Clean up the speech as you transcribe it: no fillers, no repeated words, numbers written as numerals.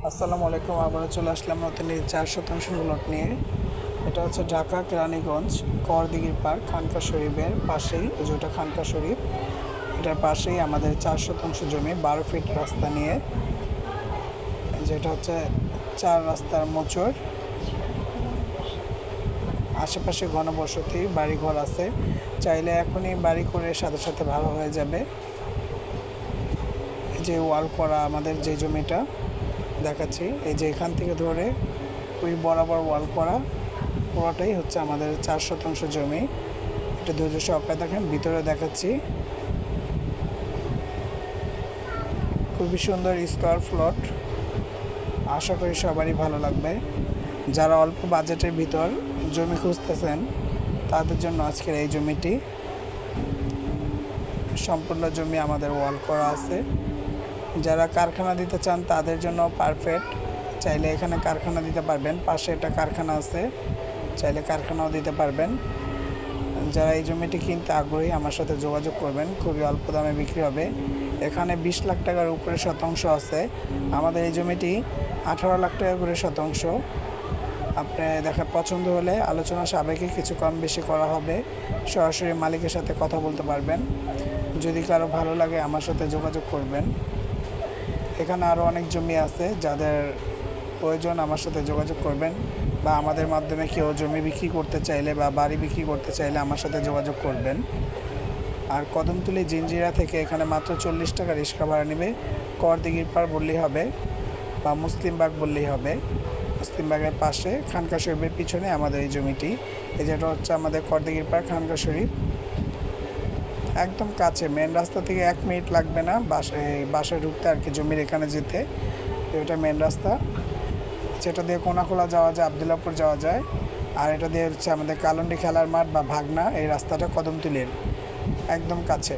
আসসালামু আলাইকুম। আবারও চলে আসলাম নতুন এই 4 শতাংশ প্লট নিয়ে। এটা হচ্ছে ঢাকা কেরানীগঞ্জ করদিঘির পার্ক খানকা শরীফের পাশেই, যেটা খানকা শরীফ এটার পাশেই আমাদের 4 শতাংশ জমি 12 ফিট রাস্তা নিয়ে, যেটা হচ্ছে 4 রাস্তার মোচড়। আশেপাশে ঘনবসতি বাড়িঘর আছে, চাইলে এখনই বাড়ি করে সাথে সাথে ভালো হয়ে যাবে। যে ওয়াল করা আমাদের যে জমিটা দেখাচ্ছি, এই যে এখান থেকে ধরে ওই বরাবর ওয়াল করা পুরোটাই হচ্ছে আমাদের 4 শতাংশ জমি। এটা ধৈর্য সহকারে দেখেন, ভিতরে দেখাচ্ছি। খুবই সুন্দর স্কোয়ার প্লট, আশা করি সবারই ভালো লাগবে। যারা অল্প বাজেটের ভিতর জমি খুঁজতেছেন তাদের জন্য আজকের এই জমিটি। সম্পূর্ণ জমি আমাদের ওয়াল করা আছে। যারা কারখানা দিতে চান তাদের জন্য পারফেক্ট, চাইলে এখানে কারখানা দিতে পারবেন। পাশে একটা কারখানা আছে, চাইলে কারখানাও দিতে পারবেন। যারা এই জমিটি কিনতে আগ্রহী আমার সাথে যোগাযোগ করবেন, খুবই অল্প দামে বিক্রি হবে। এখানে 20 লাখ টাকার উপরে শতাংশ আছে। আমাদের এই জমিটি 18 লাখ টাকা করে শতাংশ। আপনি দেখা পছন্দ হলে আলোচনা সাপেক্ষে কিছু কম বেশি করা হবে। সরাসরি মালিকের সাথে কথা বলতে পারবেন। যদি কারো ভালো লাগে আমার সাথে যোগাযোগ করবেন। এখানে আরও অনেক জমি আছে, যাদের প্রয়োজন আমার সাথে যোগাযোগ করবেন, বা আমাদের মাধ্যমে কেউ জমি বিক্রি করতে চাইলে বা বাড়ি বিক্রি করতে চাইলে আমার সাথে যোগাযোগ করবেন। আর কদমতলী জিঞ্জিরা থেকে এখানে মাত্র 40 টাকা রিক্সা ভাড়া নেবে। করদিঘির পাড় বললেই হবে বা মুসলিমবাগ বললেই হবে। মুসলিমবাগের পাশে খানকা শরীফের পিছনে আমাদের এই জমিটি। এই যেটা হচ্ছে আমাদের করদিঘির পাড় খানকা শরীফ, একদম কাছে। মেন রাস্তা থেকে 1 মিনিট লাগবে না বাসায় ঢুকতে আর কি, জমির এখানে যেতে। এটা মেন রাস্তা, যেটা দিয়ে কোনাখোলা যাওয়া যায়, আবদুল্লাপুর যাওয়া যায়। আর এটা দিয়ে হচ্ছে আমাদের কালন্ডি খেলার মাঠ বা ভাগনা, এই রাস্তাটা কদমতলীর একদম কাছে।